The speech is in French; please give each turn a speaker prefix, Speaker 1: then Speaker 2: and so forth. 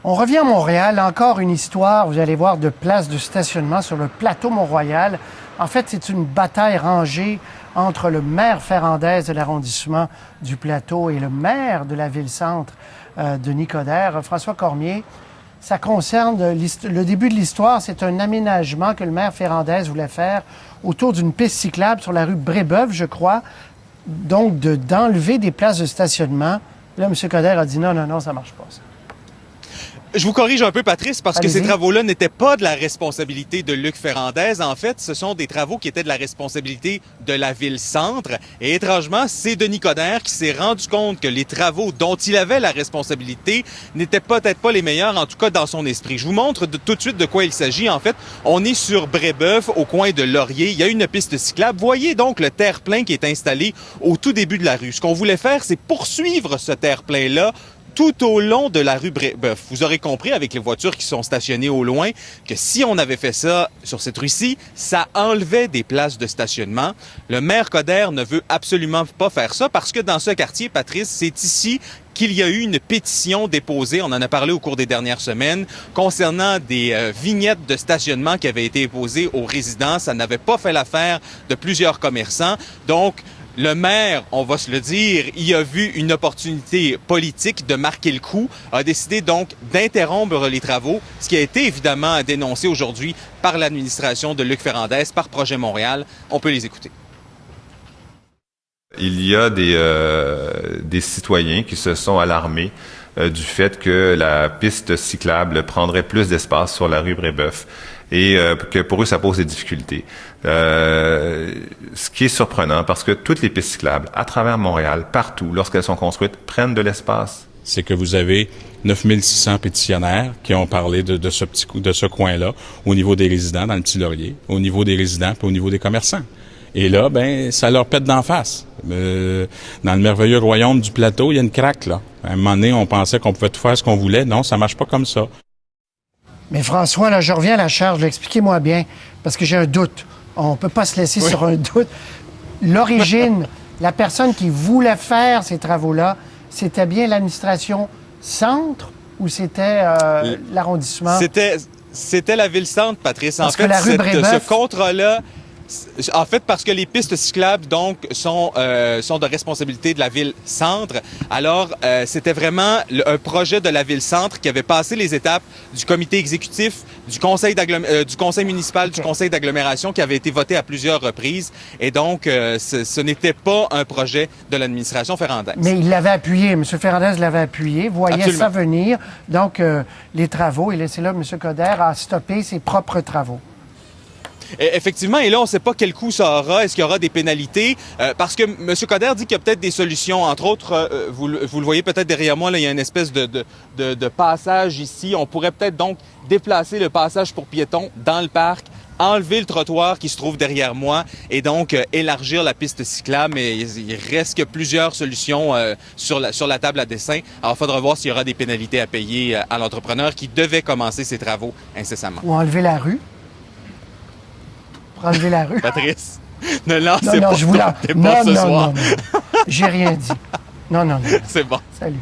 Speaker 1: On revient à Montréal, encore une histoire, vous allez voir, de place de stationnement sur le plateau Mont-Royal. En fait, c'est une bataille rangée entre le maire Ferrandez de l'arrondissement du Plateau et le maire de la ville-centre, Denis Coderre, François Cormier. Ça concerne le début de l'histoire, c'est un aménagement que le maire Ferrandez voulait faire autour d'une piste cyclable sur la rue Brébeuf, je crois, donc d'enlever des places de stationnement. Là, M. Coderre a dit non, ça marche pas, ça.
Speaker 2: Je vous corrige un peu, Patrice, parce que ces travaux-là n'étaient pas de la responsabilité de Luc Ferrandez. En fait, ce sont des travaux qui étaient de la responsabilité de la ville-centre. Et étrangement, c'est Denis Coderre qui s'est rendu compte que les travaux dont il avait la responsabilité n'étaient peut-être pas les meilleurs, en tout cas dans son esprit. Je vous montre tout de suite de quoi il s'agit. En fait, on est sur Brébeuf, au coin de Laurier. Il y a une piste cyclable. Voyez donc le terre-plein qui est installé au tout début de la rue. Ce qu'on voulait faire, c'est poursuivre ce terre-plein-là tout au long de la rue Brébeuf. Vous aurez compris, avec les voitures qui sont stationnées au loin, que si on avait fait ça sur cette rue-ci, ça enlevait des places de stationnement. Le maire Coderre ne veut absolument pas faire ça parce que dans ce quartier, Patrice, c'est ici qu'il y a eu une pétition déposée, on en a parlé au cours des dernières semaines, concernant des vignettes de stationnement qui avaient été imposées aux résidents. Ça n'avait pas fait l'affaire de plusieurs commerçants. Donc, le maire, on va se le dire, il a vu une opportunité politique de marquer le coup, a décidé donc d'interrompre les travaux, ce qui a été évidemment dénoncé aujourd'hui par l'administration de Luc Ferrandez, par Projet Montréal. On peut les écouter.
Speaker 3: Il y a des citoyens qui se sont alarmés du fait que la piste cyclable prendrait plus d'espace sur la rue Brébeuf et que pour eux, ça pose des difficultés. Ce qui est surprenant, parce que toutes les pistes cyclables, à travers Montréal, partout, lorsqu'elles sont construites, prennent de l'espace.
Speaker 4: C'est que vous avez 9600 pétitionnaires qui ont parlé de ce coin-là, au niveau des résidents dans le Petit-Laurier, au niveau des résidents puis au niveau des commerçants. Et là, ben, ça leur pète d'en face. Dans le merveilleux royaume du Plateau, il y a une craque, là. À un moment donné, on pensait qu'on pouvait tout faire ce qu'on voulait. Non, ça marche pas comme ça.
Speaker 1: Mais François, là, je reviens à la charge. Expliquez-moi bien, parce que j'ai un doute. On ne peut pas se laisser sur un doute. L'origine, la personne qui voulait faire ces travaux-là, c'était bien l'administration centre ou c'était l'arrondissement?
Speaker 2: C'était la ville-centre, Patrice.
Speaker 1: Parce que la rue Brébeuf...
Speaker 2: ce contrat-là... En fait, parce que les pistes cyclables, donc, sont de responsabilité de la ville-centre. Alors, c'était vraiment un projet de la ville-centre qui avait passé les étapes du comité exécutif, du conseil municipal, okay, du conseil d'agglomération qui avait été voté à plusieurs reprises. Et donc, ce n'était pas un projet de l'administration Ferrandez.
Speaker 1: Mais il l'avait appuyé. M. Ferrandez l'avait appuyé, voyait
Speaker 2: Absolument.
Speaker 1: ça venir. Donc, les travaux, et c'est là que M. Coderre a stoppé ses propres travaux.
Speaker 2: Effectivement, et là, on ne sait pas quel coût ça aura. Est-ce qu'il y aura des pénalités? Parce que M. Coderre dit qu'il y a peut-être des solutions. Entre autres, vous le voyez peut-être derrière moi, là, il y a une espèce de passage ici. On pourrait peut-être donc déplacer le passage pour piétons dans le parc, enlever le trottoir qui se trouve derrière moi et donc élargir la piste cyclable. Mais il reste que plusieurs solutions sur la table à dessin. Alors, il faudra voir s'il y aura des pénalités à payer à l'entrepreneur qui devait commencer ses travaux incessamment.
Speaker 1: Ou enlever la rue. Enlever la rue.
Speaker 2: Patrice, ne lancez pas
Speaker 1: je vous
Speaker 2: ton débat ce soir.
Speaker 1: Non. J'ai rien dit. Non.
Speaker 2: C'est bon.
Speaker 1: Salut.